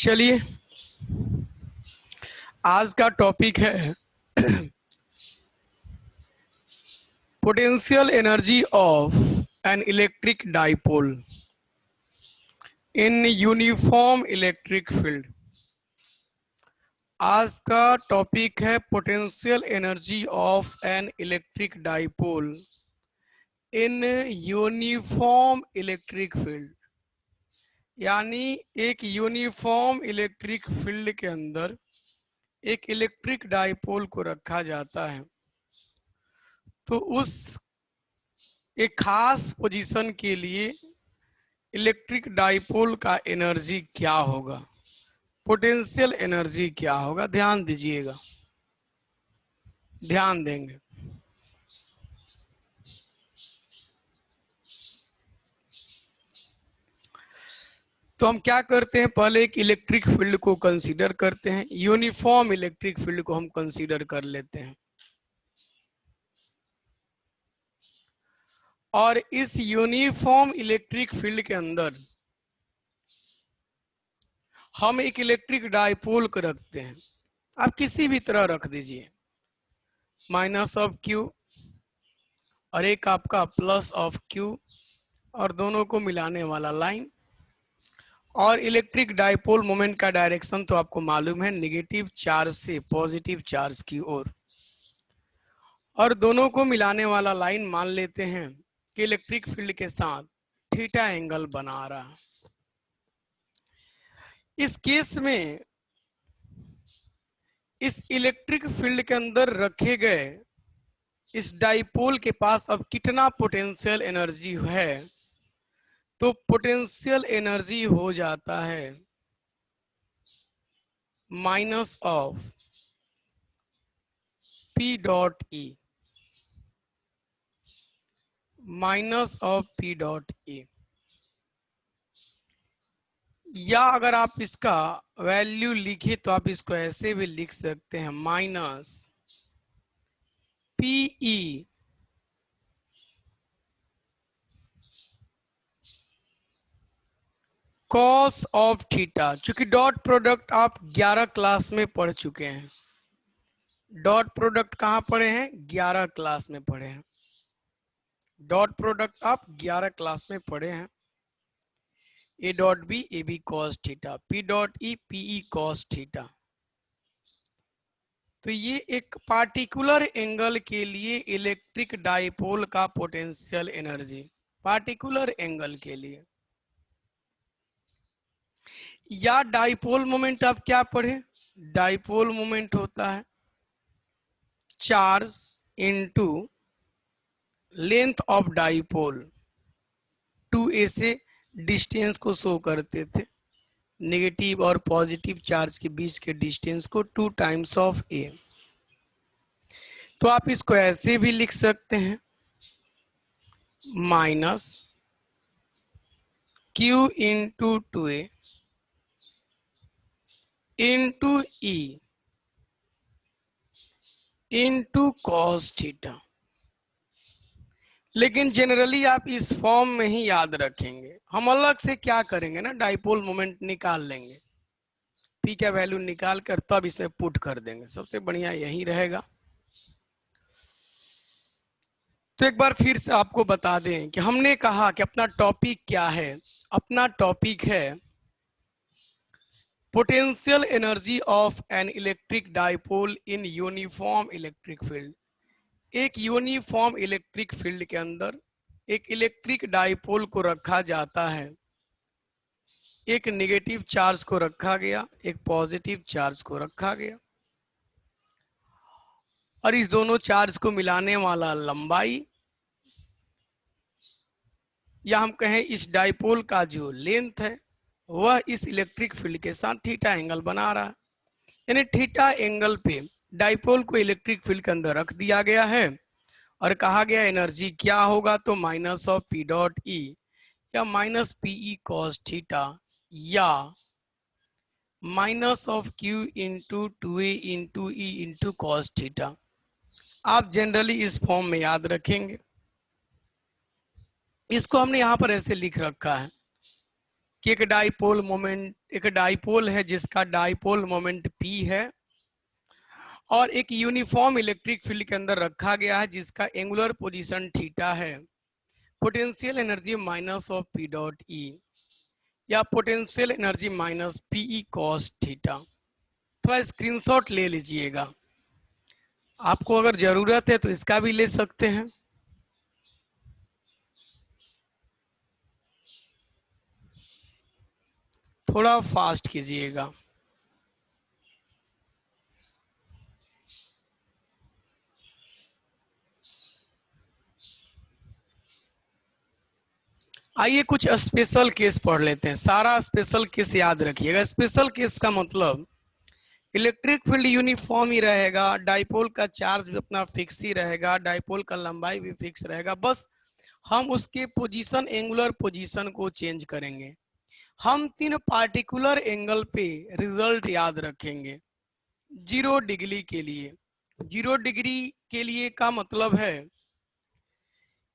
चलिए आज का टॉपिक है potential energy of an electric dipole in uniform electric field. आज का टॉपिक है potential energy of an electric dipole in uniform electric field, यानी एक यूनिफॉर्म इलेक्ट्रिक फील्ड के अंदर एक इलेक्ट्रिक डाइपोल को रखा जाता है तो उस एक खास पोजीशन के लिए इलेक्ट्रिक डाइपोल का एनर्जी क्या होगा, पोटेंशियल एनर्जी क्या होगा। ध्यान दीजिएगा, ध्यान देंगे। तो हम क्या करते हैं, पहले एक इलेक्ट्रिक फील्ड को कंसीडर करते हैं, यूनिफॉर्म इलेक्ट्रिक फील्ड को हम कंसीडर कर लेते हैं और इस यूनिफॉर्म इलेक्ट्रिक फील्ड के अंदर हम एक इलेक्ट्रिक डाइपोल को रखते हैं। आप किसी भी तरह रख दीजिए, माइनस ऑफ क्यू और एक आपका प्लस ऑफ क्यू और दोनों को मिलाने वाला लाइन। और इलेक्ट्रिक डाइपोल मोमेंट का डायरेक्शन तो आपको मालूम है, नेगेटिव चार्ज से पॉजिटिव चार्ज की ओर। और दोनों को मिलाने वाला लाइन मान लेते हैं कि इलेक्ट्रिक फील्ड के साथ थीटा एंगल बना रहा है। इस केस में इस इलेक्ट्रिक फील्ड के अंदर रखे गए इस डाइपोल के पास अब कितना पोटेंशियल एनर्जी है, तो पोटेंशियल एनर्जी हो जाता है minus of P dot E, minus of P dot E. या अगर आप इसका वैल्यू लिखे तो आप इसको ऐसे भी लिख सकते हैं, minus PE cos of theta. चूंकि डॉट प्रोडक्ट आप 11 क्लास में पढ़ चुके हैं, डॉट प्रोडक्ट कहां पढ़े हैं, 11 क्लास में पढ़े हैं। डॉट प्रोडक्ट आप 11 क्लास में पढ़े हैं। A dot B A B cos theta, P dot E P E cos theta. तो ये एक पार्टिकुलर एंगल के लिए इलेक्ट्रिक डाइपोल का पोटेंशियल एनर्जी, पार्टिकुलर एंगल के लिए। या डाइपोल मोमेंट आप क्या पढ़े, डाइपोल मोमेंट होता है charge into length of dipole. 2a से डिस्टेंस को शो करते थे, नेगेटिव और पॉजिटिव चार्ज के बीच के डिस्टेंस को 2 टाइम्स ऑफ a। तो आप इसको ऐसे भी लिख सकते हैं, minus q into 2a into e into cos theta. लेकिन जनरली आप इस फॉर्म में ही याद रखेंगे। हम अलग से क्या करेंगे ना, डाइपोल मोमेंट निकाल लेंगे, पी का वैल्यू निकाल कर तब इसमें पुट कर देंगे, सबसे बढ़िया यही रहेगा। तो एक बार फिर से आपको बता दें कि हमने कहा कि अपना टॉपिक क्या है। अपना टॉपिक है potential energy of an electric dipole in uniform electric field. एक यूनिफॉर्म इलेक्ट्रिक फील्ड के अंदर एक इलेक्ट्रिक डाइपोल को रखा जाता है, एक नेगेटिव चार्ज को रखा गया, एक पॉजिटिव चार्ज को रखा गया, और इस दोनों चार्ज को मिलाने वाला लंबाई, या हम कहें इस डाइपोल का जो लेंथ है, वह इस इलेक्ट्रिक फील्ड के साथ थीटा एंगल बना रहा है। यानी थीटा एंगल पे डाइपोल को इलेक्ट्रिक फील्ड के अंदर रख दिया गया है और कहा गया एनर्जी क्या होगा, तो minus of P dot E या माइनस पीई कॉस थीटा या minus of Q into 2a into E into cos theta. आप जनरली इस फॉर्म में याद रखेंगे। इसको हमने यहां पर ऐसे लिख रखा है कि एक डाइपोल है जिसका डाइपोल मोमेंट p है और एक यूनिफॉर्म इलेक्ट्रिक फील्ड के अंदर रखा गया है जिसका एंगुलर पोजीशन थीटा है। Potential energy minus of P dot E या potential energy minus PE cos theta. थोड़ा स्क्रीनशॉट ले लीजिएगा, आपको अगर जरूरत है तो इसका भी ले सकते हैं। थोड़ा फास्ट कीजिएगा। आइए कुछ स्पेशल केस पढ़ लेते हैं। सारा स्पेशल केस याद रखिएगा। स्पेशल केस का मतलब इलेक्ट्रिक फील्ड यूनिफॉर्म ही रहेगा, डाइपोल का चार्ज भी अपना फिक्स ही रहेगा, डाइपोल का लंबाई भी फिक्स रहेगा, बस हम उसके पोजीशन एंगुलर पोजीशन को चेंज करेंगे। हम 3 पार्टिकुलर एंगल पे रिजल्ट याद रखेंगे। 0 डिग्री के लिए, 0 डिग्री के लिए का मतलब है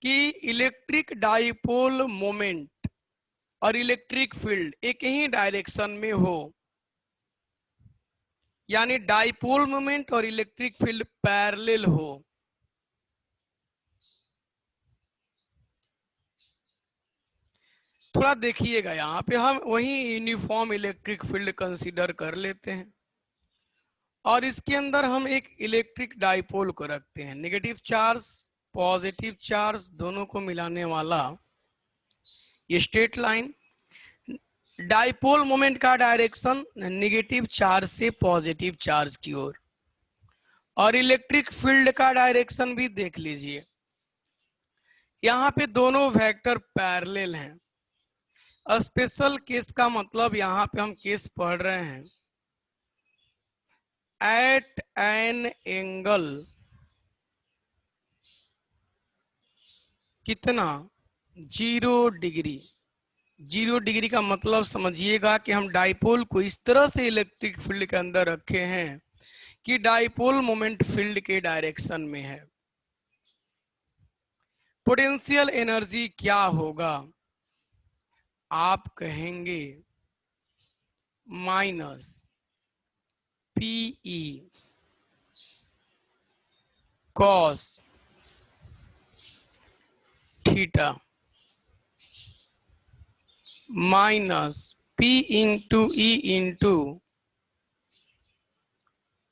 कि इलेक्ट्रिक डाइपोल मोमेंट और इलेक्ट्रिक फील्ड एक ही डायरेक्शन में हो, यानी डाइपोल मोमेंट और इलेक्ट्रिक फील्ड पैरेलल हो। थोड़ा देखिएगा, यहाँ पे हम वही यूनिफॉर्म इलेक्ट्रिक फील्ड कंसीडर कर लेते हैं और इसके अंदर हम एक इलेक्ट्रिक डाइपोल को रखते हैं। नेगेटिव चार्ज पॉजिटिव चार्ज दोनों को मिलाने वाला ये स्ट्रेट लाइन। डाइपोल मोमेंट का डायरेक्शन नेगेटिव चार्ज से पॉजिटिव चार्ज की ओर, और इलेक्ट्रिक फील्ड का डायरेक्शन भी देख लीजिए। यहाँ पे दोनों वेक्टर पैरेलल हैं। स्पेशल केस का मतलब यहाँ पे हम केस पढ़ रहे हैं एट एन एंगल कितना 0 डिग्री। 0 डिग्री का मतलब समझिएगा कि हम डाइपोल को इस तरह से इलेक्ट्रिक फील्ड के अंदर रखे हैं कि डाइपोल मोमेंट फील्ड के डायरेक्शन में है। पोटेंशियल एनर्जी क्या होगा, आप कहेंगे minus PE cos theta minus P into E into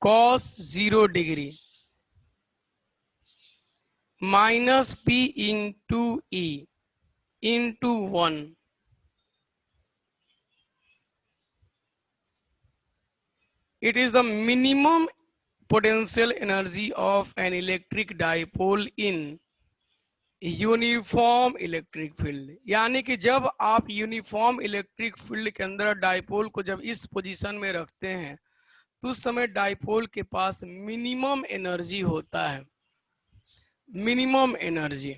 cos 0 degree minus P into E into 1। It is the minimum potential energy of an electric dipole in uniform electric field. यानी कि जब आप uniform electric field के अंदर dipole को जब इस position में रखते हैं तो उस समय डाइपोल के पास मिनिमम एनर्जी होता है। मिनिमम एनर्जी,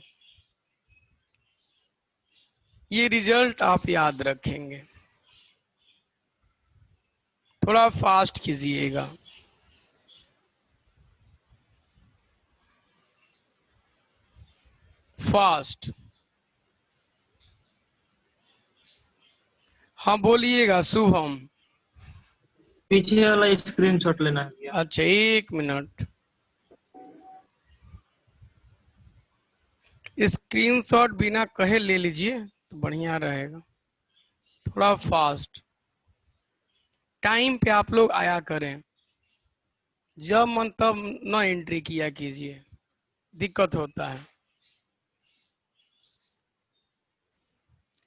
ये रिजल्ट आप याद रखेंगे। थोड़ा फास्ट कीजिएगा। फास्ट, हाँ बोलिएगा शुभम। पीछे वाला स्क्रीनशॉट लेना है भैया। अच्छा 1 मिनट, स्क्रीनशॉट बिना कहे ले लीजिए तो बढ़िया रहेगा। थोड़ा फास्ट, टाइम पे आप लोग आया करें, जब मन तब न एंट्री किया कीजिए, दिक्कत होता है।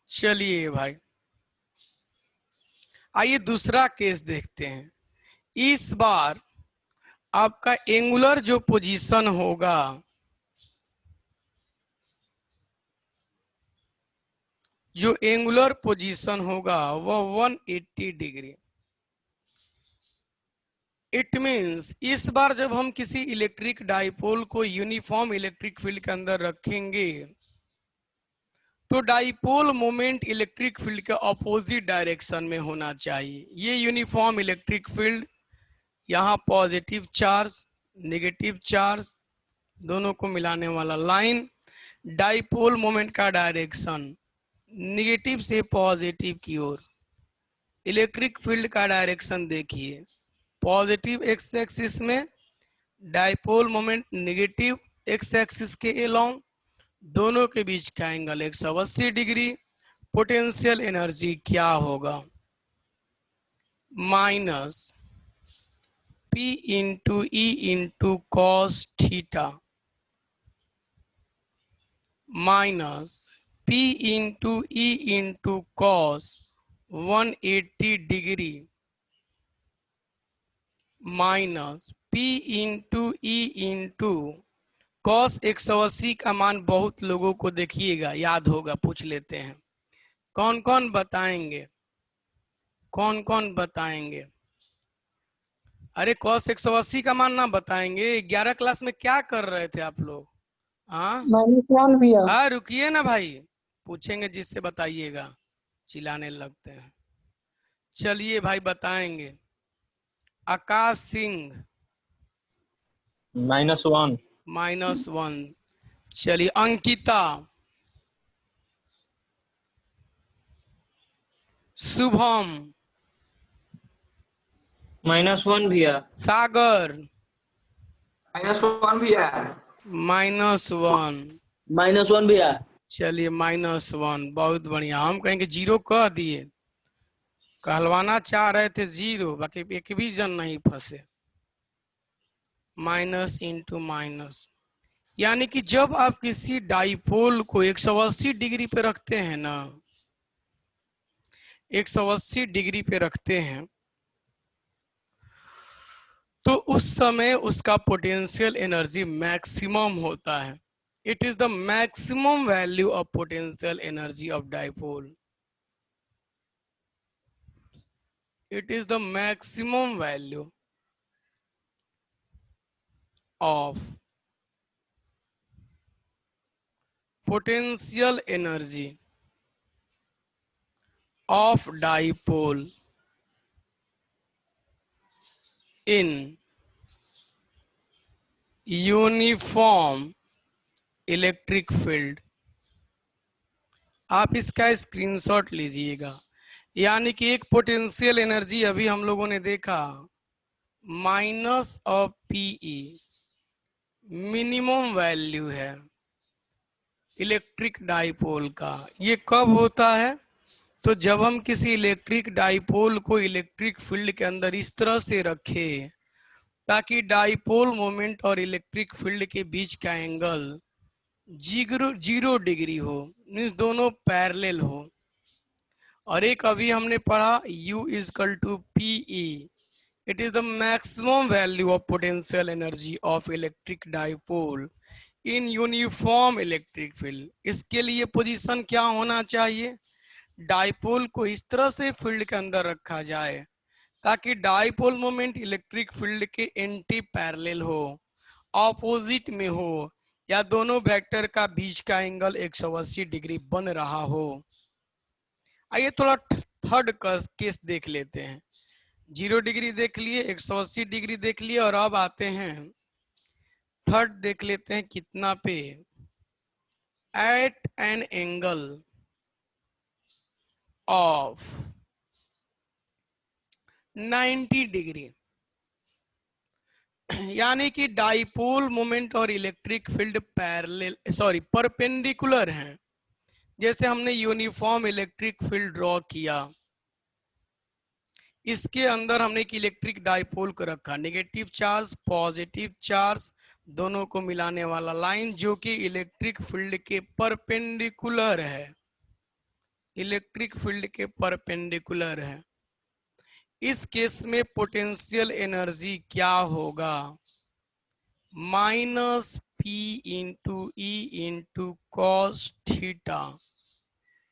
चलिए भाई, आइए दूसरा केस देखते हैं। इस बार आपका एंगुलर जो पोजीशन होगा जो एंगुलर पोजीशन होगा वह 180 डिग्री। इट मीन्स इस बार जब हम किसी इलेक्ट्रिक डाइपोल को यूनिफॉर्म इलेक्ट्रिक फील्ड के अंदर रखेंगे तो डाइपोल मोमेंट इलेक्ट्रिक फील्ड के ऑपोजिट डायरेक्शन में होना चाहिए। ये यूनिफॉर्म इलेक्ट्रिक फील्ड, यहाँ पॉजिटिव चार्ज नेगेटिव चार्ज दोनों को मिलाने वाला लाइन, डाइपोल मोमेंट का डायरेक्शन निगेटिव से पॉजिटिव की ओर। इलेक्ट्रिक फील्ड का डायरेक्शन देखिए, पॉजिटिव एक्स एक्सिस में, dipole moment negative x axis के अलोंग, दोनों के बीच का एंगल 180 डिग्री। पोटेंशियल एनर्जी क्या होगा? Minus P into E into cos theta minus P into E into cos 180 degree minus P into E into cos 180 का मान बहुत लोगों को देखिएगा याद होगा, पूछ लेते हैं। कौन कौन बताएंगे? कौन कौन बताएंगे? अरे कॉस 180 का मान ना बताएंगे? 11 क्लास में क्या कर रहे थे आप लोग? हाँ -1 भैया। हाँ, रुकिए ना भाई, पूछेंगे जिससे बताइएगा, चिल्लाने लगते हैं। चलिए भाई बताएंगे। आकाश सिंह -1। -1। चलिए अंकिता, शुभम, -1 भैया। सागर -1 भैया। -1। -1 भैया। चलिए -1, बहुत बढ़िया। हम कहेंगे जीरो कह दिए, कहलवाना चाह रहे थे जीरो, बाकी एक भी जन नहीं फंसे। माइनस इंटू माइनस, यानी कि जब आप किसी डाइपोल को 180 डिग्री पे रखते हैं ना, 180 डिग्री पे रखते हैं, तो उस समय उसका पोटेंशियल एनर्जी मैक्सिमम होता है। It is the maximum value of potential energy of dipole. It is the maximum value of potential energy of dipole in uniform electric field. आप इसका स्क्रीनशॉट लीजिएगा। यानी कि एक पोटेंशियल एनर्जी अभी हम लोगों ने देखा minus of P E minimum value है इलेक्ट्रिक डाइपोल का। ये कब होता है? तो जब हम किसी इलेक्ट्रिक डाइपोल को इलेक्ट्रिक फील्ड के अंदर इस तरह से रखें ताकि डाइपोल मोमेंट और इलेक्ट्रिक फील्ड के बीच का एंगल 0 डिग्री हो, मीन्स दोनों पैरेलल हो। और एक अभी हमने पढ़ा U is equal to PE, it is the maximum value of potential energy of electric dipole in uniform electric field. इसके लिए पोजीशन क्या होना चाहिए? डाइपोल को इस तरह से फील्ड के अंदर रखा जाए ताकि डाइपोल मोमेंट इलेक्ट्रिक फील्ड के एंटी पैरेलल हो, ऑपोजिट में हो, या दोनों वेक्टर का बीच का एंगल 180 डिग्री बन रहा हो। आइए थोड़ा थर्ड केस देख लेते हैं। 0 डिग्री देख लिए, 180 डिग्री देख लिए, और अब आते हैं थर्ड देख लेते हैं कितना पे। At an angle of 90 degree, यानी कि डाइपोल मोमेंट और इलेक्ट्रिक फील्ड परपेंडिकुलर हैं। जैसे हमने यूनिफॉर्म इलेक्ट्रिक फील्ड ड्रॉ किया, इसके अंदर हमने एक इलेक्ट्रिक डाइपोल को रखा, नेगेटिव चार्ज पॉजिटिव चार्ज दोनों को मिलाने वाला लाइन, जो कि इलेक्ट्रिक फील्ड के परपेंडिकुलर है, इलेक्ट्रिक फील्ड के परपेंडिकुलर है। इस केस में पोटेंशियल एनर्जी क्या होगा? Minus P into E into cos theta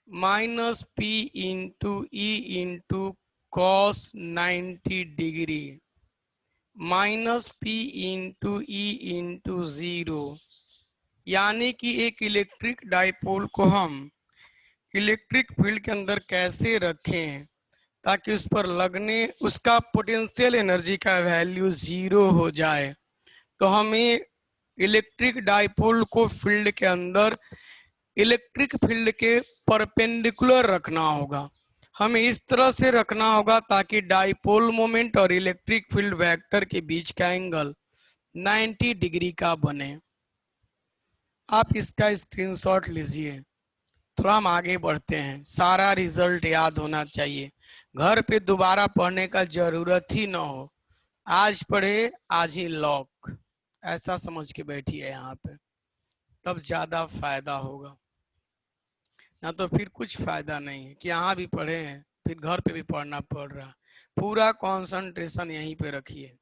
minus P into E into cos 90 degree minus P into E into 0। यानी कि एक इलेक्ट्रिक डाइपोल को हम इलेक्ट्रिक फील्ड के अंदर कैसे रखें ताकि उस पर लगने उसका पोटेंशियल एनर्जी का वैल्यू 0 हो जाए। तो हमें इलेक्ट्रिक डाइपोल को फील्ड के अंदर इलेक्ट्रिक फील्ड के परपेंडिकुलर रखना होगा। हमें इस तरह से रखना होगा ताकि डाइपोल मोमेंट और इलेक्ट्रिक फील्ड वेक्टर के बीच का एंगल 90 डिग्री का बने। आप इसका स्क्रीनशॉट लीजिए। थोड़ा हम आगे बढ़ते हैं, सारा रिजल्ट याद होना चाहिए, घर पे दोबारा पढ़ने का जरूरत ही ना हो। आज पढ़े आज ही लॉक, ऐसा समझ के बैठिए यहाँ पे, तब ज्यादा फायदा होगा, ना तो फिर कुछ फायदा नहीं है कि यहाँ भी पढ़े हैं फिर घर पे भी पढ़ना पड़ रहा। पूरा कंसंट्रेशन यहीं पे रखिए।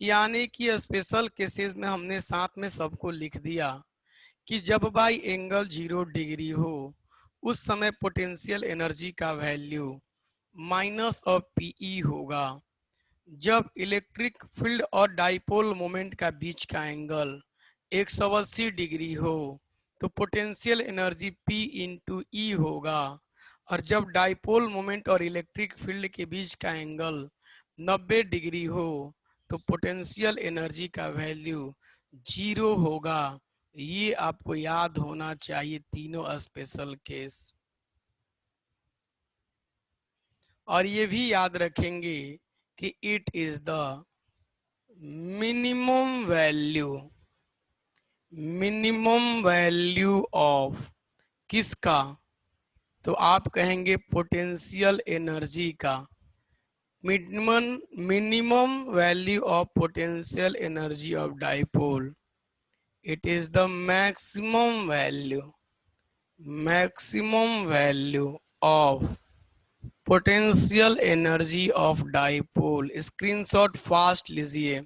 यानी कि स्पेशल केसेस में हमने साथ में सबको लिख दिया कि जब बाई एंगल 0 डिग्री हो उस समय पोटेंशियल एनर्जी का वैल्यू माइनस ऑफ पीई होगा। जब इलेक्ट्रिक फील्ड और डाइपोल मोमेंट का बीच का एंगल 180 डिग्री हो तो पोटेंशियल एनर्जी P इंटू ई होगा। और जब डाइपोल मोमेंट और इलेक्ट्रिक फील्ड के बीच का एंगल 90 डिग्री हो तो पोटेंशियल एनर्जी का वैल्यू 0 होगा। ये आपको याद होना चाहिए तीनों स्पेशल केस। और ये भी याद रखेंगे कि it is the minimum value of किसका, तो आप कहेंगे पोटेंशियल एनर्जी का। Minimum value of potential energy of dipole, it is the maximum value of potential energy of dipole। Screenshot fast लीजिए।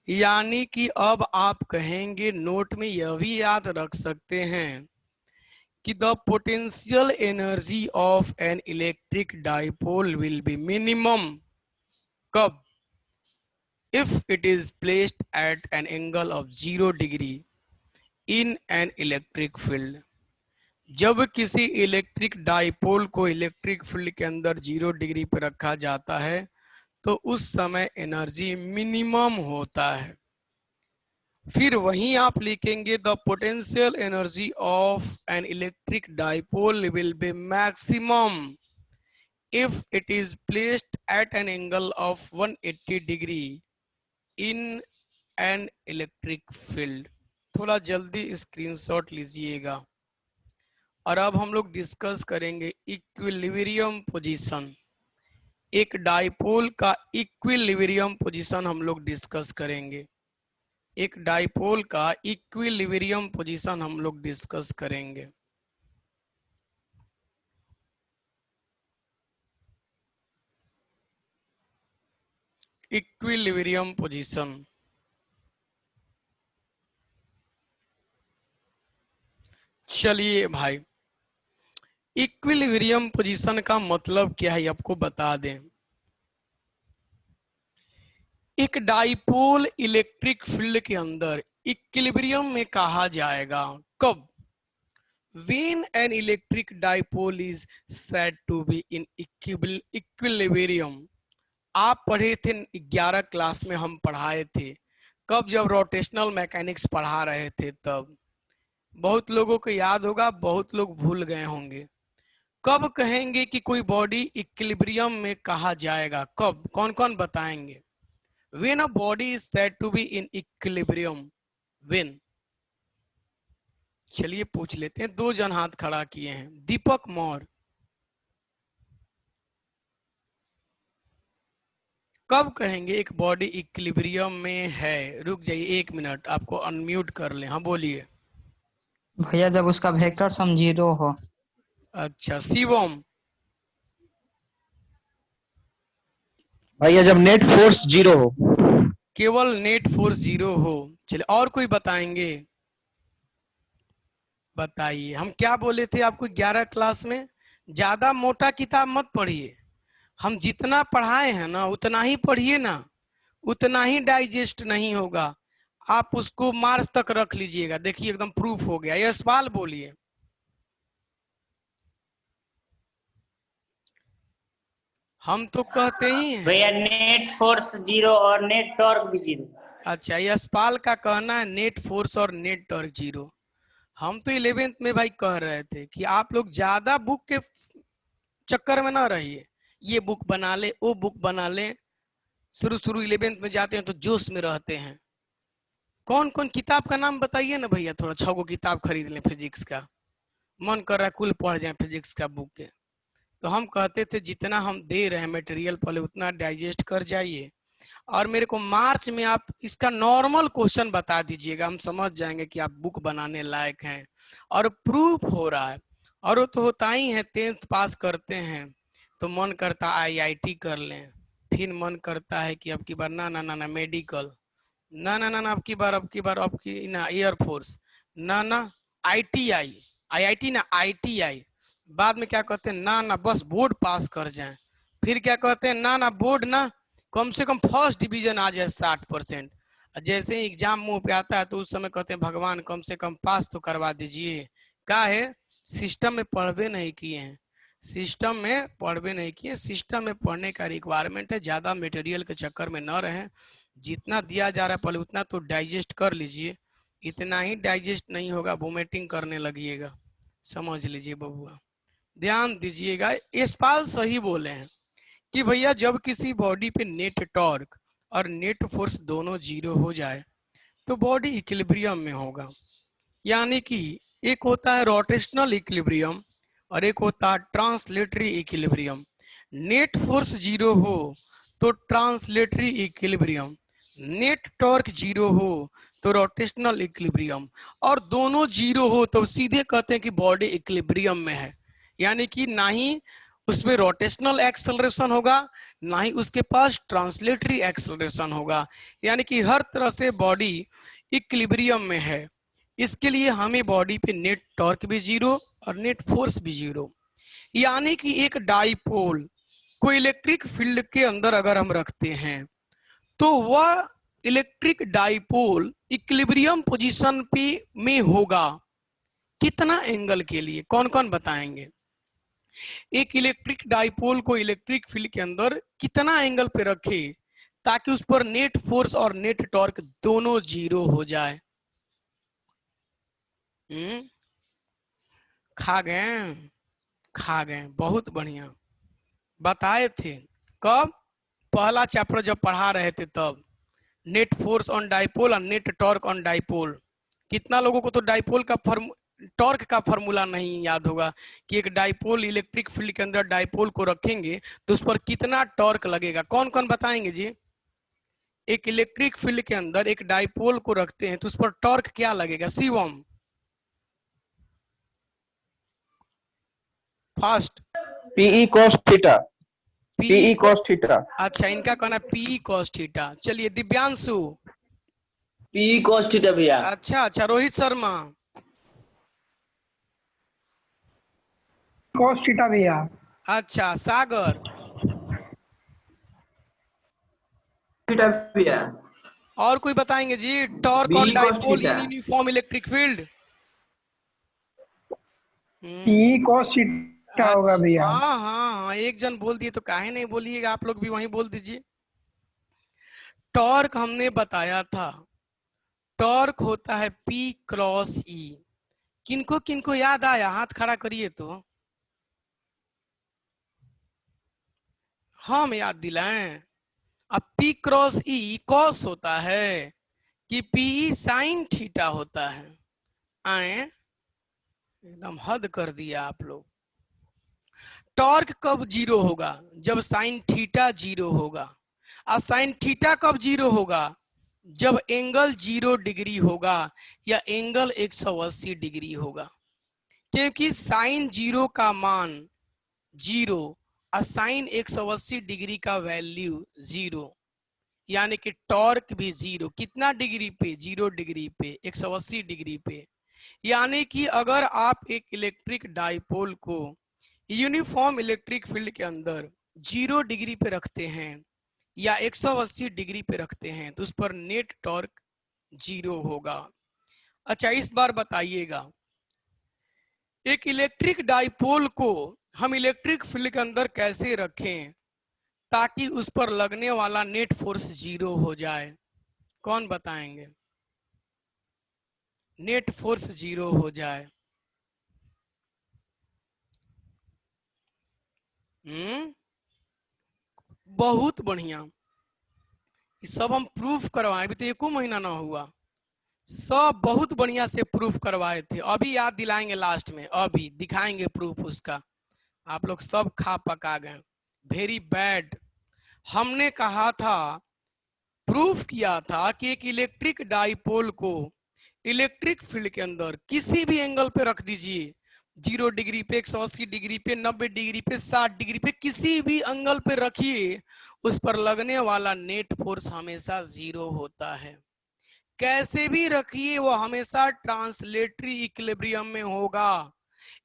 यानी कि अब आप कहेंगे, नोट में यह भी याद रख सकते हैं कि the potential energy of an electric dipole will be minimum कब, if it is placed at an angle of 0 degree in an electric field। जब किसी इलेक्ट्रिक डाइपोल को इलेक्ट्रिक फील्ड के अंदर 0 डिग्री पर रखा जाता है तो उस समय एनर्जी मिनिमम होता है। फिर वहीं आप लिखेंगे the potential energy of an electric dipole will be maximum if it is placed at an angle of 180 degree in an electric field। थोड़ा जल्दी स्क्रीनशॉट लीजिएगा। और अब हम लोग डिस्कस करेंगे इक्विलिब्रियम पोजीशन। एक डाइपोल का इक्विलिब्रियम पोजीशन हम लोग डिस्कस करेंगे। एक डाइपोल का इक्विलिब्रियम पोजीशन हम लोग डिस्कस करेंगे। इक्विलिब्रियम पोजीशन, चलिए भाई, इक्विलिब्रियम पोजीशन का मतलब क्या है आपको बता दें। एक डाइपोल इलेक्ट्रिक फील्ड के अंदर इक्विलिब्रियम में कहा जाएगा कब, when an electric dipole is said to be in equilibrium। आप पढ़े थे 11 क्लास में, हम पढ़ाए थे कब, जब रोटेशनल मैकेनिक्स पढ़ा रहे थे तब। बहुत लोगों को याद होगा, बहुत लोग भूल गए होंगे। कब कहेंगे कि कोई बॉडी इक्विलिब्रियम में कहा जाएगा, कब, कौन कौन बताएंगे। when a body is said to be in equilibrium, when। चलिए पूछ लेते हैं, 2 जन हाथ खड़ा किए हैं। दीपक मौर्य, कब कहेंगे एक बॉडी इक्विलिब्रियम में है। रुक जाइए 1 मिनट, आपको अनम्यूट कर ले। हाँ बोलिए। भैया जब उसका वेक्टर सम 0 हो। अच्छा, शिवम। भैया जब नेट फोर्स 0 हो। केवल नेट फोर्स 0 हो। चलिए और कोई बताएंगे, बताइए। हम क्या बोले थे आपको 11 क्लास में, ज्यादा मोटा किताब मत पढ़िए। हम जितना पढ़ाए हैं ना उतना ही पढ़िए ना, उतना ही डाइजेस्ट नहीं होगा। आप उसको मार्च तक रख लीजिएगा, देखिए एकदम प्रूफ हो गया। यशपाल बोलिए। हम तो कहते ही हैं भैया नेट फोर्स 0 और नेट टॉर्क भी 0। अच्छा, यशपाल का कहना है नेट फोर्स और नेट टॉर्क जीरो। हम तो 11th में भाई कह रहे थे कि आप लोग ज्यादा बुक के चक्कर में ना रहिए, ये बुक बना ले वो बुक बना ले। शुरू 11th में जाते हैं तो जोश में रहते हैं। कौन कौन किताब का नाम बताइए ना भैया, थोड़ा 6 गो किताब खरीद लें फिजिक्स का, मन कर रहा है कुल पढ़ जाए फिजिक्स का बुक के। तो हम कहते थे जितना हम दे रहे हैं मटेरियल पहले उतना डाइजेस्ट कर जाइए, और मेरे को मार्च में आप इसका नॉर्मल क्वेश्चन बता दीजिएगा, हम समझ जाएंगे कि आप बुक बनाने लायक हैं। और प्रूफ हो रहा है, और वो तो होता ही है, 10th पास करते हैं तो मन करता IIT कर लें, फिर मन करता है कि अब की बार ना मेडिकल, ना अब की बार ना एयरफोर्स, ना IIT ना ITI। बाद में क्या कहते हैं, ना बस बोर्ड पास कर जाएं। फिर क्या कहते हैं, ना बोर्ड ना कम से कम फर्स्ट डिवीजन आ जाए 60%। जैसे ही एग्जाम मुंह पे आता है तो उस समय कहते हैं भगवान कम से कम पास तो करवा दीजिए। क्या है, सिस्टम में पढ़वे नहीं किए हैं, सिस्टम में पढ़वे नहीं किए। सिस्टम में पढ़ने का रिक्वायरमेंट है, ज्यादा मटेरियल के चक्कर में न रहें। जितना दिया जा रहा है पहले उतना तो डाइजेस्ट कर लीजिए, इतना ही डाइजेस्ट नहीं होगा वोमिटिंग करने लगिएगा, समझ लीजिए बबुआ, ध्यान दीजिएगा। यशपाल सही बोले हैं कि भैया जब किसी बॉडी पे नेट टॉर्क और नेट फोर्स दोनों जीरो हो जाए तो बॉडी इक्विलिब्रियम में होगा। यानी कि एक होता है रोटेशनल इक्विलिब्रियम और एक होता है translatory equilibrium. Net force zero हो तो translatory equilibrium, net torque zero हो तो रोटेशनल इक्विलिब्रियम, और दोनों जीरो हो तो सीधे कहते हैं कि बॉडी इक्विलिब्रियम में है। यानी कि ना ही उसमें रोटेशनल एक्सेलरेशन होगा, ना ही उसके पास ट्रांसलेटरी एक्सेलरेशन होगा, यानी कि हर तरह से बॉडी इक्विलिब्रियम में है। इसके लिए हमें बॉडी पे नेट टॉर्क भी जीरो और नेट फोर्स भी जीरो। यानी कि एक डाइपोल को इलेक्ट्रिक फील्ड के अंदर अगर हम रखते हैं तो वह इलेक्ट्रिक डाइपोल इक्विलिब्रियम पोजीशन पे में होगा कितना एंगल के लिए, कौन कौन बताएंगे। एक इलेक्ट्रिक डाइपोल को इलेक्ट्रिक फील्ड के अंदर कितना एंगल पे रखे ताकि उस पर नेट फोर्स और नेट टॉर्क दोनों जीरो हो जाए। खा गए, बहुत बढ़िया बताए थे। कब, पहला चैप्टर जब पढ़ा रहे थे तब, नेट फोर्स ऑन डाइपोल और नेट टॉर्क ऑन डाइपोल। कितना लोगों को तो डाइपोल का टॉर्क का फॉर्मूला नहीं याद होगा कि एक डाइपोल इलेक्ट्रिक फील्ड के अंदर डाइपोल को रखेंगे तो उस पर कितना टॉर्क लगेगा, कौन कौन बताएंगे जी। एक इलेक्ट्रिक फील्ड के अंदर एक डाइपोल को रखते हैं तो उस पर टॉर्क क्या लगेगा, Shivam fast. PE cos theta, PE cos theta. अच्छा, इनका कहना PE cos थीटा। चलिए दिव्यांशु। PE cos थीटा भैया। अच्छा, रोहित शर्मा। cos थीटा भैया। अच्छा, सागर। थीटा भैया। और कोई बताएंगे जी, torque on dipole in uniform electric field. PE cos theta होगा भैया। हाँ, एक जन बोल दिए तो काहे नहीं बोलिएगा, आप लोग भी वहीं बोल दीजिए। टॉर्क हमने बताया था, टॉर्क होता है P क्रॉस E। किनको किनको याद आया, हाथ खड़ा करिए तो हम याद दिलाएं। अब P क्रॉस E कॉस होता है कि PE साइन थीटा होता है। आए, एकदम हद कर दिया आप लोग। टॉर्क कब जीरो होगा, जब साइन थीटा जीरो होगा। और साइन थीटा कब जीरो होगा, जब एंगल 0 डिग्री होगा या एंगल 180 डिग्री होगा। क्योंकि साइन 0 का मान 0 और साइन 180 डिग्री का वैल्यू 0, यानी कि टॉर्क भी 0। कितना डिग्री पे, 0 डिग्री पे, 180 डिग्री पे। यानी कि अगर आप एक इलेक्ट्रिक डाइपोल को यूनिफॉर्म इलेक्ट्रिक फील्ड के अंदर 0 डिग्री पे रखते हैं या 180 डिग्री पे रखते हैं तो उस पर नेट टॉर्क 0 होगा। अच्छा, इस बार बताइएगा, एक इलेक्ट्रिक डाइपोल को हम इलेक्ट्रिक फील्ड के अंदर कैसे रखें ताकि उस पर लगने वाला नेट फोर्स 0 हो जाए, कौन बताएंगे? नेट फोर्स 0 हो जाए। बहुत बढ़िया। ये सब हम प्रूफ करवाए, अभी तो एको महीना ना हुआ, सब बहुत बढ़िया से प्रूफ करवाए थे। अभी याद दिलाएंगे लास्ट में, अभी दिखाएंगे प्रूफ उसका। आप लोग सब खा पका गए, वेरी बैड। हमने कहा था, प्रूफ किया था कि एक इलेक्ट्रिक डाइपोल को इलेक्ट्रिक फील्ड के अंदर किसी भी एंगल पे रख दीजिए, 0 डिग्री पे, 180 डिग्री पे, 90 डिग्री पे, 60 डिग्री पे, किसी भी एंगल पे रखिए, उस पर लगने वाला नेट फोर्स हमेशा 0 होता है। कैसे भी रखिए वो हमेशा ट्रांसलेटरी इक्विलिब्रियम में होगा।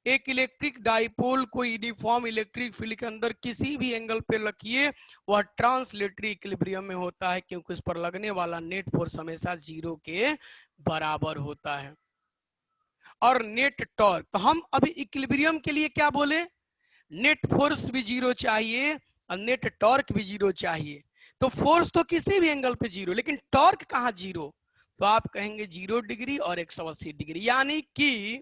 एक इलेक्ट्रिक डाइपोल को यूनिफॉर्म इलेक्ट्रिक फील्ड के अंदर किसी भी एंगल पे रखिए, वह ट्रांसलेटरी इक्विलिब्रियम में होता है, क्योंकि उस पर लगने वाला नेट फोर्स हमेशा 0 के बराबर होता है। और नेट टॉर्क, तो हम अभी इक्विलिब्रियम के लिए क्या बोले? नेट फोर्स भी 0 चाहिए और नेट टॉर्क भी 0 चाहिए। तो फोर्स तो किसी भी एंगल पे 0, लेकिन टॉर्क कहाँ 0? तो आप कहेंगे 0 डिग्री और 180 डिग्री, यानी कि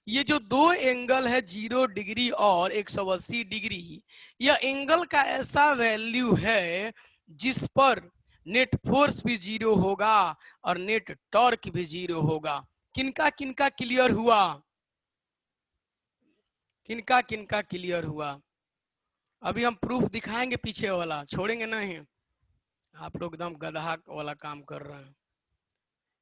ये जो दो एंगल है 0 डिग्री और 180 डिग्री, यह एंगल का ऐसा वैल्यू है जिस पर नेट फोर्स भी 0 होगा और नेट टॉर्क भी 0 होगा। किनका किनका क्लियर हुआ? किनका किनका क्लियर हुआ? अभी हम प्रूफ दिखाएंगे, पीछे वाला छोड़ेंगे नहीं। आप लोग एकदम गधा वाला काम कर रहे हैं।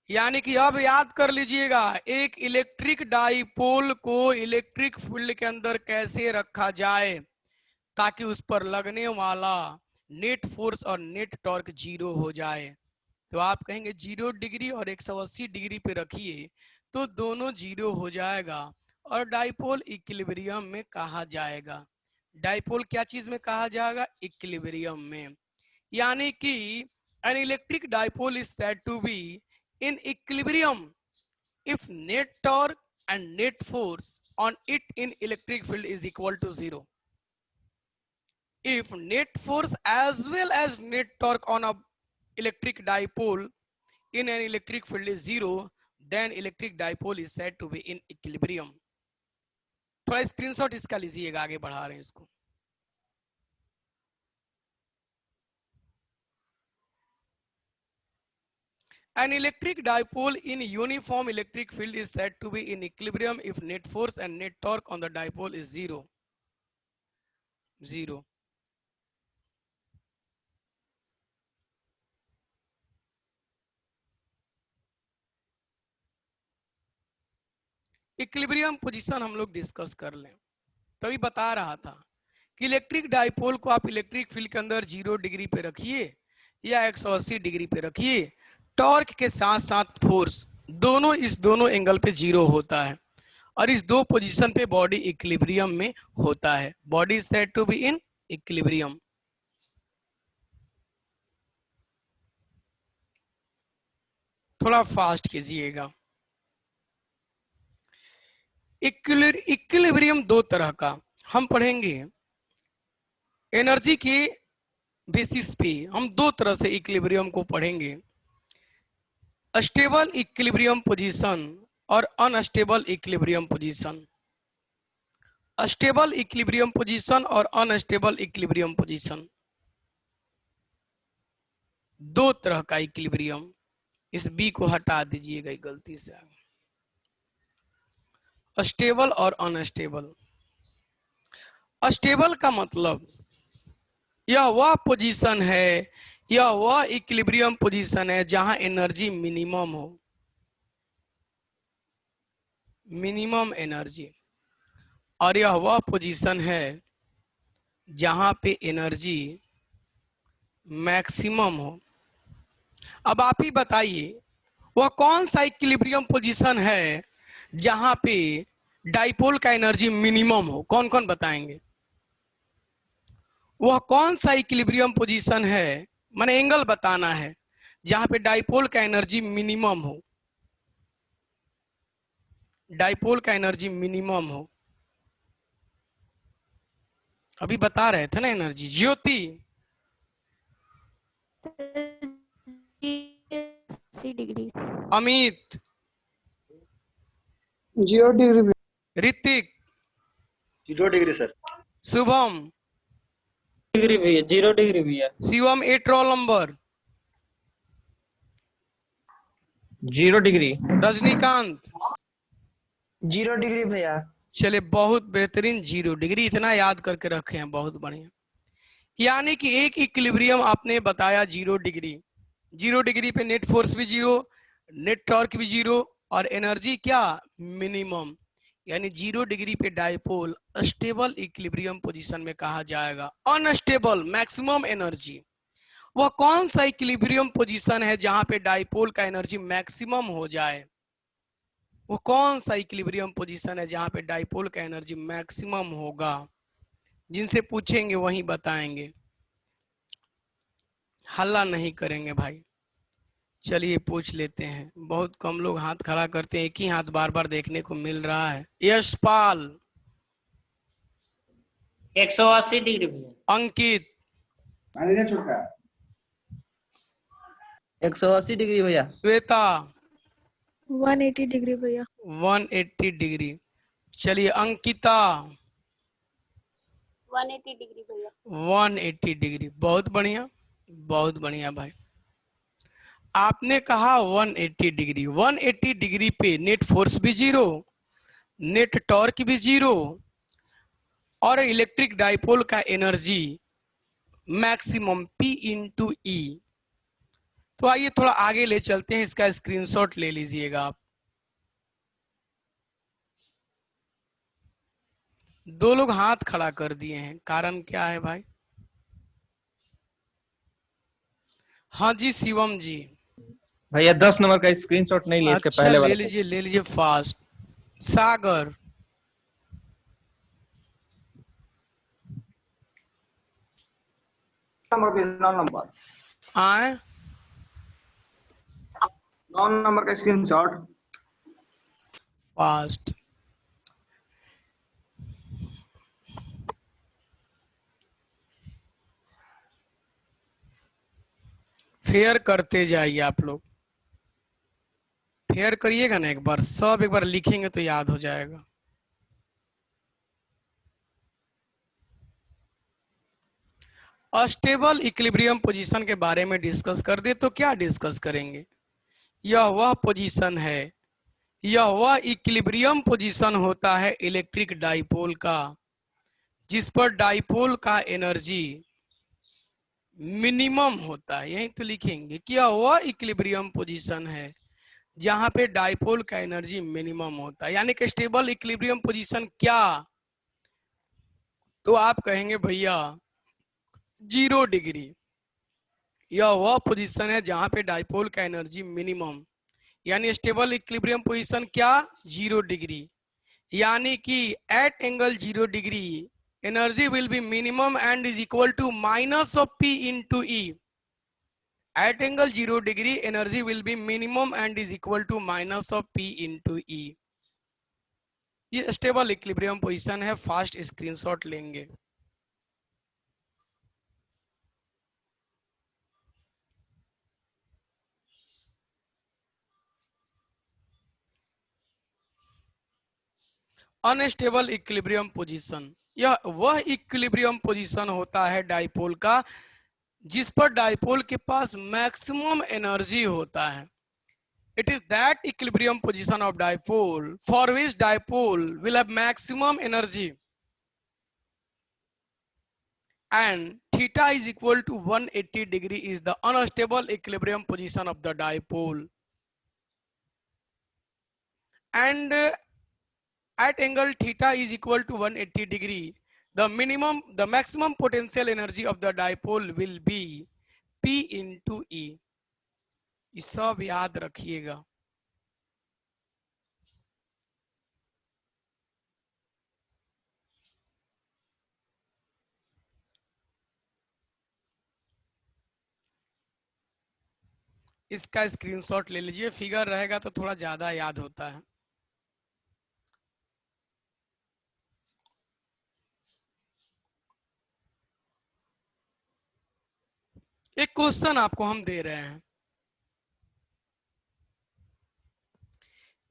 यानी कि अब याद कर लीजिएगा, एक इलेक्ट्रिक डाइपोल को इलेक्ट्रिक फील्ड के अंदर कैसे रखा जाए ताकि उस पर लगने वाला नेट फोर्स और नेट टॉर्क 0 हो जाए। तो आप कहेंगे 0 डिग्री और 180 डिग्री पे रखिए तो दोनों 0 हो जाएगा और डाइपोल इक्विलिब्रियम में कहा जाएगा। डाइपोल क्या चीज में कहा जाएगा? इक्विलिब्रियम में। यानी कि an electric dipole is said to be in equilibrium if net torque and net force on it in electric field is equal to 0. If net force as well as net torque on a electric dipole in an electric field is 0, then electric dipole is said to be in equilibrium. थोड़ा screenshot इसका लीजिएगा, आगे बढ़ा रहे हैं इसको। An electric dipole in uniform electric field is said to be in equilibrium if net force and net torque on the dipole is 0. 0. Equilibrium position हम लोग डिस्कस कर लें। तभी बता रहा था कि इलेक्ट्रिक डाइपोल को आप इलेक्ट्रिक फील्ड के अंदर 0 डिग्री पे रखिए या 180 डिग्री पे रखिए, टॉर्क के साथ साथ फोर्स दोनों इस दोनों एंगल पे 0 होता है और इस दो पोजीशन पे बॉडी इक्विलिब्रियम में होता है। Body is said to be in equilibrium. थोड़ा फास्ट कीजिएगा। इक्विलिब्रियम दो तरह का हम पढ़ेंगे। एनर्जी के बेसिस पे हम दो तरह से इक्विलिब्रियम को पढ़ेंगे, स्टेबल इक्विलिब्रियम पोजीशन और unstable equilibrium position. Stable equilibrium position और अनस्टेबल इक्विलिब्रियम पोजीशन, दो तरह का इक्विलिब्रियम। इस बी को हटा दीजिएगा गलती से। स्टेबल और अनस्टेबल। स्टेबल का मतलब यह वह पोजीशन है, यह वह इक्विलिब्रियम पोजीशन है जहां एनर्जी मिनिमम हो, मिनिमम एनर्जी, और यह वह पोजीशन है जहां पे एनर्जी मैक्सिमम हो। अब आप ही बताइए वह कौन सा इक्विलिब्रियम पोजीशन है जहां पे डाइपोल का एनर्जी मिनिमम हो? कौन कौन बताएंगे? वह कौन सा इक्विलिब्रियम पोजीशन है, माने एंगल बताना है, जहां पे डाइपोल का एनर्जी मिनिमम हो, डाइपोल का एनर्जी मिनिमम हो। अभी बता रहे थे ना एनर्जी। ज्योति 180 डिग्री। अमित, 0 डिग्री भैया। Hrithik, 0 degree sir. Shubham, degree भैया, 0 डिग्री भैया। Shivam 8 roll number, 0 degree. Rajinikanth. 0 degree भैया। चले बहुत बेहतरीन, 0 डिग्री, इतना याद करके रखे हैं, बहुत बढ़िया। यानी कि एक इक्विलिब्रियम आपने बताया 0 डिग्री, 0 डिग्री पे नेट फोर्स भी 0, नेट टॉर्क भी 0, और एनर्जी क्या, मिनिमम। यानी 0 डिग्री पे डायपोल स्टेबल इक्विलिब्रियम पोजीशन में कहा जाएगा। अनस्टेबल मैक्सिमम एनर्जी, वह कौन सा इक्विलिब्रियम पोजीशन है जहां पे डायपोल का एनर्जी मैक्सिमम हो जाए? वो कौन सा इक्विलिब्रियम पोजीशन है जहां पे डायपोल का एनर्जी मैक्सिमम होगा? जिनसे पूछेंगे वही बताएंगे, हल्ला नहीं करेंगे भाई। चलिए पूछ लेते हैं, बहुत कम लोग हाथ खड़ा करते हैं, एक ही हाथ बार बार देखने को मिल रहा है। यशपाल, 180 डिग्री भैया। अंकित, 180 डिग्री भैया। श्वेता, 180 डिग्री भैया। 180 डिग्री। चलिए अंकिता, 180 डिग्री भैया। 180 डिग्री। बहुत बढ़िया, बहुत बढ़िया भाई। आपने कहा 180 डिग्री, 180 डिग्री पे नेट फोर्स भी 0, नेट टॉर्क भी 0, और इलेक्ट्रिक डाइपोल का एनर्जी मैक्सिमम P इंटू ई। तो आइए थोड़ा आगे ले चलते हैं, इसका स्क्रीनशॉट ले लीजिएगा आप। दो लोग हाथ खड़ा कर दिए हैं, कारण क्या है भाई? हाँ जी शिवम जी। भैया 10 नंबर का स्क्रीनशॉट नहीं लिए, इसके अच्छा पहले ले वाला। लीजिए, ले लीजिए फास्ट। सागर, नंबर पे 9 नंबर। आए 9 नंबर का स्क्रीनशॉट। फास्ट। फेयर करते जाइए आप लोग, फेयर करिएगा ना, एक बार सब एक बार लिखेंगे तो याद हो जाएगा। अस्टेबल इक्विलिब्रियम पोजीशन के बारे में डिस्कस कर दे तो क्या डिस्कस करेंगे? यह वह पोजीशन है, यह वह इक्विलिब्रियम पोजीशन होता है इलेक्ट्रिक डाइपोल का, जिस पर डाइपोल का एनर्जी मिनिमम होता है। यही तो लिखेंगे कि यह वह इक्विलिब्रियम पोजीशन है जहां पे डाइपोल का एनर्जी मिनिमम होता है। यानी कि स्टेबल इक्विलिब्रियम पोजीशन क्या? तो आप कहेंगे भैया 0 डिग्री, यह वह पोजीशन है जहां पे डाइपोल का एनर्जी मिनिमम। यानी स्टेबल इक्विलिब्रियम पोजीशन क्या, 0 डिग्री। यानी कि at angle 0 degree energy will be minimum and is equal to minus of P into E. At angle 0 degree energy will be minimum and is equal to minus of P into E. ये stable equilibrium position है। Fast screenshot लेंगे। Unstable equilibrium position, यह वह equilibrium position होता है dipole का जिस पर डाइपोल के पास मैक्सिमम एनर्जी होता है। It is that equilibrium position of dipole for which dipole will have maximum energy and theta is equal to 180 degree is the unstable equilibrium position of the dipole, and at angle theta is equal to 180 degree the maximum potential energy of the dipole will be P into E। ये सब याद रखिएगा। इसका screenshot ले लीजिए, figure रहेगा तो थोड़ा ज्यादा याद होता है। एक क्वेश्चन आपको हम दे रहे हैं,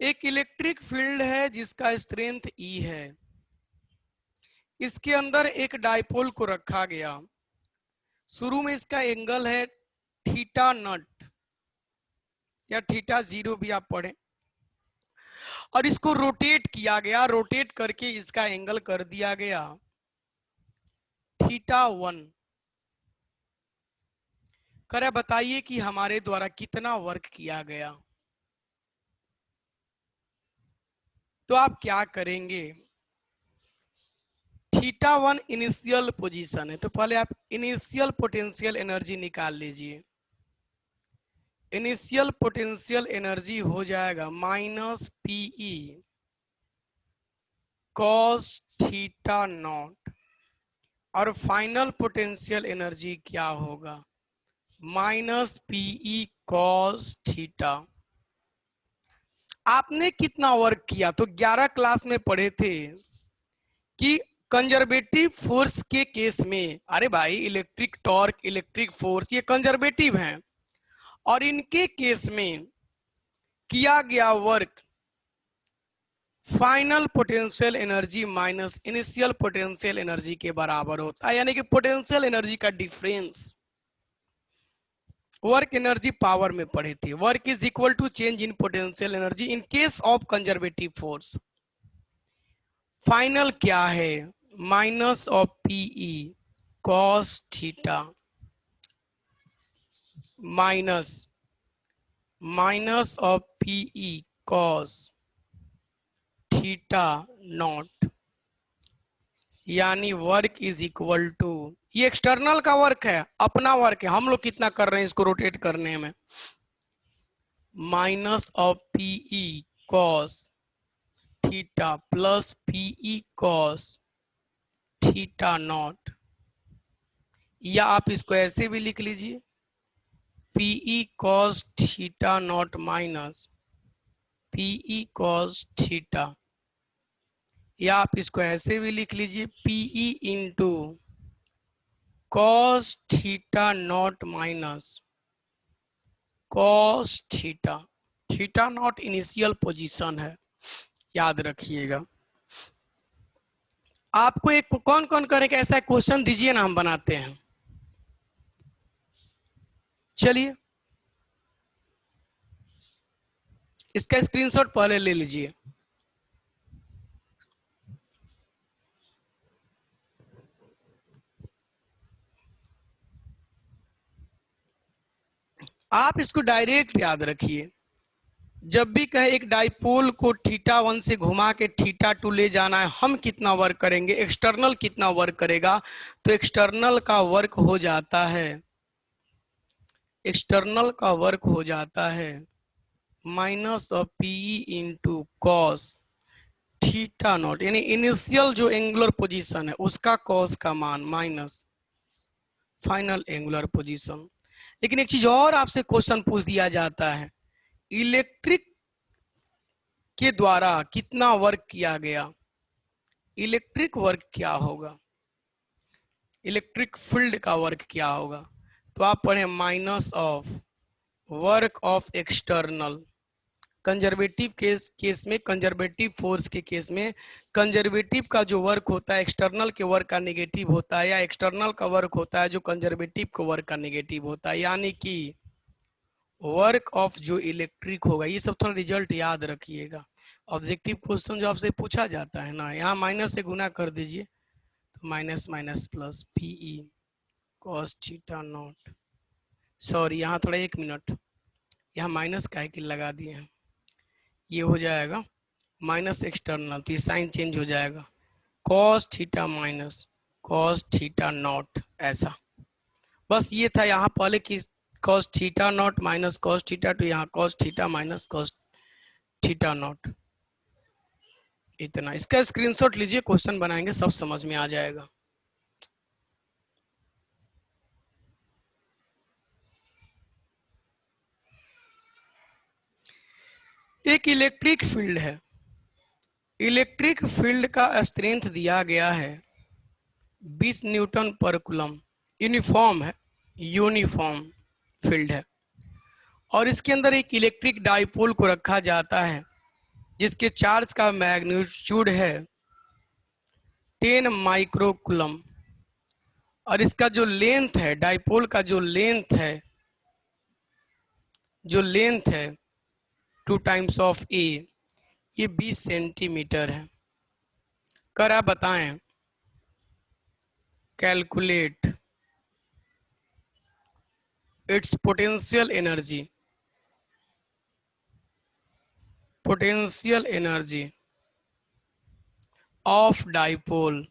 एक इलेक्ट्रिक फील्ड है जिसका स्ट्रेंथ E है, इसके अंदर एक डाइपोल को रखा गया, शुरू में इसका एंगल है थीटा नॉट या थीटा 0 भी आप पढ़ें, और इसको रोटेट किया गया, रोटेट करके इसका एंगल कर दिया गया थीटा 1। करे बताइए कि हमारे द्वारा कितना वर्क किया गया। तो आप क्या करेंगे, थीटा 1 इनिशियल पोजीशन है, तो पहले आप इनिशियल पोटेंशियल एनर्जी निकाल लीजिए। इनिशियल पोटेंशियल एनर्जी हो जाएगा minus PE cos theta not, और फाइनल पोटेंशियल एनर्जी क्या होगा, माइनस पीई कॉस थीटा। आपने कितना वर्क किया, तो 11 क्लास में पढ़े थे कि कंजर्वेटिव फोर्स के केस में, अरे भाई इलेक्ट्रिक टॉर्क, इलेक्ट्रिक फोर्स ये कंजर्वेटिव हैं, और इनके केस में किया गया work final potential energy minus initial potential energy के बराबर होता है, यानी कि पोटेंशियल एनर्जी का डिफरेंस। वर्क एनर्जी पावर में पढ़े थे, work is equal to change in potential energy in case of conservative force. Final क्या है, minus of P E cos theta minus of P E cos theta not, यानी वर्क इज इक्वल टू, ये external का work है, अपना work है, हम लोग कितना कर रहे हैं इसको रोटेट करने में, minus of P E cos theta plus P E cos theta not, या आप इसको ऐसे भी लिख लीजिए P E cos theta not minus PE cos theta, या आप इसको ऐसे भी लिख लीजिए P E into cos theta not minus cos theta. Theta not initial position है, याद रखिएगा। आपको एक कौन कौन करेगा ऐसा क्वेश्चन दीजिए ना, हम बनाते हैं। चलिए इसका स्क्रीनशॉट पहले ले लीजिए। आप इसको डायरेक्ट याद रखिए, जब भी कहे एक डाइपोल को थीटा 1 से घुमा के थीटा 2 ले जाना है, हम कितना वर्क करेंगे, एक्सटर्नल कितना वर्क करेगा, तो एक्सटर्नल का वर्क हो जाता है, एक्सटर्नल का वर्क हो जाता है minus of P E into cos theta not, यानी इनिशियल जो एंगुलर पोजीशन है उसका कॉस का मान माइनस फाइनल एंगुलर पोजीशन। लेकिन एक चीज और आपसे क्वेश्चन पूछ दिया जाता है, इलेक्ट्रिक के द्वारा कितना वर्क किया गया, इलेक्ट्रिक वर्क क्या होगा, इलेक्ट्रिक फील्ड का वर्क क्या होगा, तो आप पढ़े minus of work of external. Conservative case में, कंजर्वेटिव फोर्स के केस में कंजर्वेटिव का जो वर्क होता है एक्सटर्नल के वर्क का नेगेटिव होता है, या एक्सटर्नल का वर्क होता है जो कंजर्वेटिव के वर्क का नेगेटिव होता है, यानी कि वर्क ऑफ जो इलेक्ट्रिक होगा। ये सब थोड़ा रिजल्ट याद रखिएगा, ऑब्जेक्टिव क्वेश्चन जो आपसे पूछा जाता है ना, यहाँ माइनस से गुना कर दीजिए तो minus minus plus P E cos theta not, sorry यहाँ थोड़ा 1 मिनट, यहाँ माइनस का कि लगा दिए हैं, ये हो जाएगा माइनस एक्सटर्नल, तो ये साइन चेंज हो जाएगा cos theta minus cos theta not, ऐसा। बस ये था यहाँ पहले कि cos theta not minus cos theta, तो यहाँ cos theta minus cos theta not, इतना। इसका स्क्रीनशॉट लीजिए, क्वेश्चन बनाएंगे सब समझ में आ जाएगा। एक इलेक्ट्रिक फील्ड है, इलेक्ट्रिक फील्ड का स्ट्रेंथ दिया गया है 20 न्यूटन पर कूलम, यूनिफॉर्म है, यूनिफॉर्म फील्ड है, और इसके अंदर एक इलेक्ट्रिक डाइपोल को रखा जाता है जिसके चार्ज का मैग्नीट्यूड है 10 माइक्रोकुलम, और इसका जो लेंथ है, डाइपोल का जो लेंथ है, 2 टाइम्स ऑफ ए, ये 20 सेंटीमीटर है। कर आप बताएं, calculate its potential energy of dipole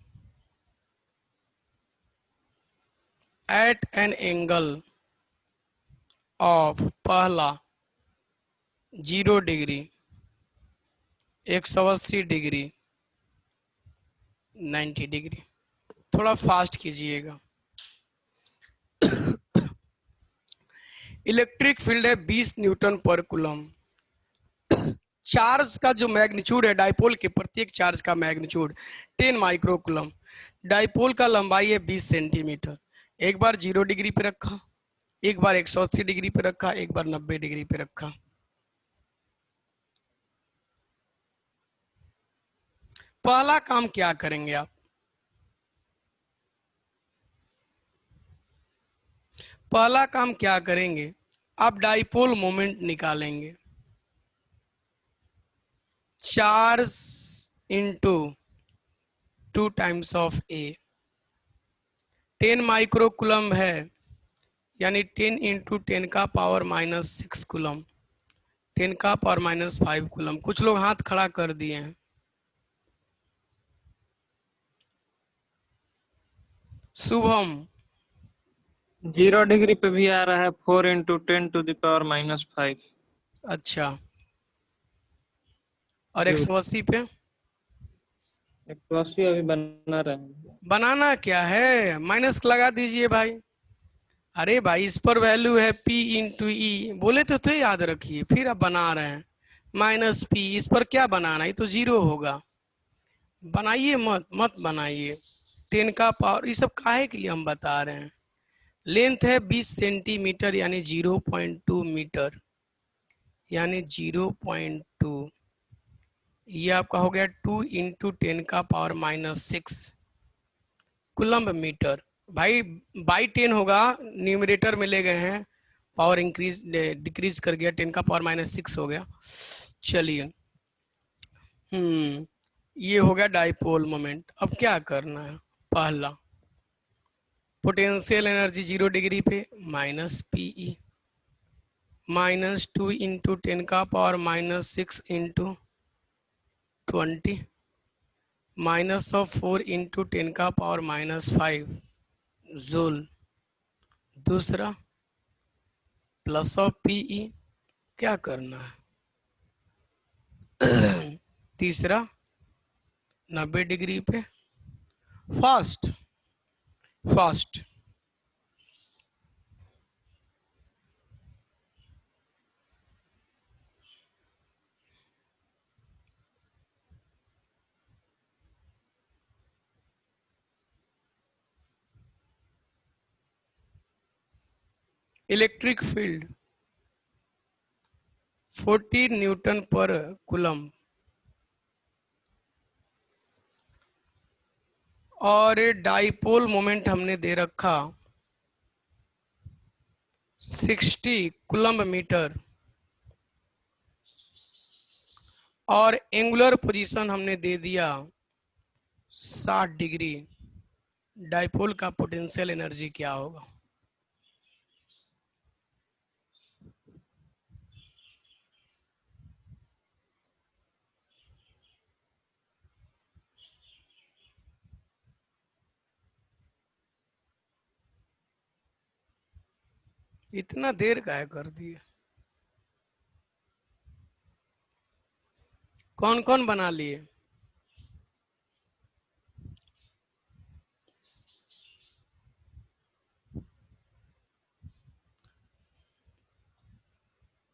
at an angle of, पहला 0 डिग्री, 180 डिग्री, 90 डिग्री। थोड़ा फास्ट कीजिएगा। इलेक्ट्रिक फील्ड है 20 न्यूटन पर कूलम। चार्ज का जो मैग्नीट्यूड है, डाइपोल के प्रत्येक चार्ज का मैग्नीट्यूड 10 माइक्रोकूलम। डाइपोल का लंबाई है 20 सेंटीमीटर। एक बार 0 डिग्री पे रखा, एक बार 180 डिग्री पे रखा, एक बार 90 डिग्री पे रखा। पहला काम क्या करेंगे आप? पहला काम क्या करेंगे, आप डाइपोल मोमेंट निकालेंगे। Charge into 2 times of A, 10 microcoulomb है, यानी 10 इंटू 10 का पावर -6 कूलम, 10 का पावर -5 कूलम। कुछ लोग हाथ खड़ा कर दिए हैं। शुभम 0 डिग्री पे भी आ रहा है 4 इंटू 10⁻⁻5। अच्छा, और 180 पे 180 अभी बना रहे हैं। बनाना क्या है, माइनस लगा दीजिए भाई। अरे भाई, इस पर वैल्यू है P इंटू ई, बोले तो याद रखिए, फिर आप बना रहे हैं -P। इस पर क्या बनाना, ये तो 0 होगा। बनाइए मत बनाइए। 10 का पावर, ये सब काहे के लिए हम बता रहे हैं। लेंथ है 20 सेंटीमीटर, यानी 0.2 मीटर, यानी 0.2। ये आपका हो गया 2 इंटू 10 का पावर -6 कूलम्ब मीटर। भाई बाई 10 होगा, न्यूमरेटर में ले गए हैं, पावर इंक्रीज डिक्रीज कर गया, 10 का पावर -6 हो गया। चलिए, ये हो गया डाइपोल मोमेंट। अब क्या करना है, पहला पोटेंशियल एनर्जी 0 डिग्री पे -PE, -2 इंटू 10 का पावर -6 इंटू 20, -4 इंटू 10 का पावर -5 जूल। दूसरा +PE, क्या करना है। तीसरा 90 डिग्री पे, फास्ट। इलेक्ट्रिक फील्ड 40 न्यूटन पर कूलम, और डाइपोल मोमेंट हमने दे रखा 60 कूलम्ब मीटर, और एंगुलर पोजीशन हमने दे दिया 60 डिग्री। डाइपोल का पोटेंशियल एनर्जी क्या होगा? इतना देर काहे कर दिए? कौन कौन बना लिए?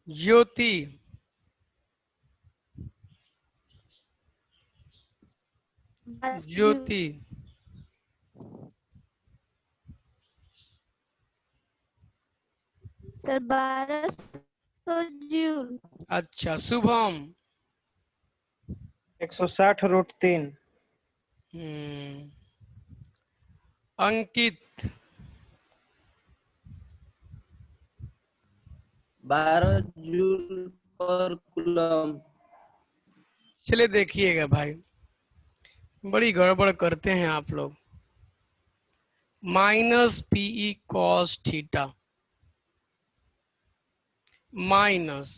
Jyoti, Jyoti, sir 1200 joule. अच्छा। शुभम 160√3। अंकित 12 जूल पर कूलम। चलिए देखिएगा भाई, बड़ी गड़बड़ करते हैं आप लोग। Minus PE cos theta minus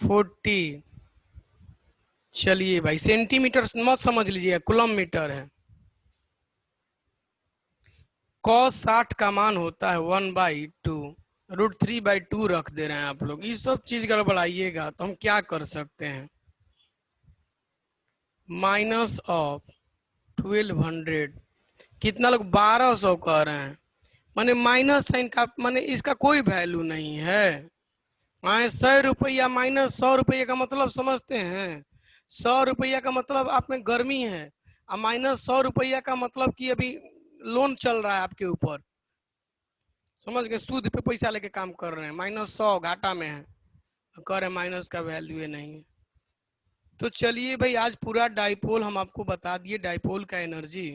40, चलिए भाई सेंटीमीटर मत समझ लीजिए, कूलम मीटर है। कॉस 60 का मान होता है 1/2, √3/2 रख दे रहे हैं आप लोग। ये सब चीज गड़बड़ाइएगा तो हम क्या कर सकते हैं। माइनस ऑफ 1200, कितना लोग 1200 कह रहे हैं, माने माइनस साइन का माने इसका कोई वैल्यू नहीं है। 100 रुपया माइनस 100 रुपये का मतलब समझते हैं। 100 रुपया का मतलब आप में गर्मी है, और माइनस 100 रुपया का मतलब कि अभी लोन चल रहा है आपके ऊपर, समझ गए, सूद पे पैसा लेके काम कर रहे हैं। -100 घाटा में है, कह रहे माइनस का वैल्यू नहीं है। तो चलिए भाई आज पूरा डाइपोल हम आपको बता दिए, डाइपोल का एनर्जी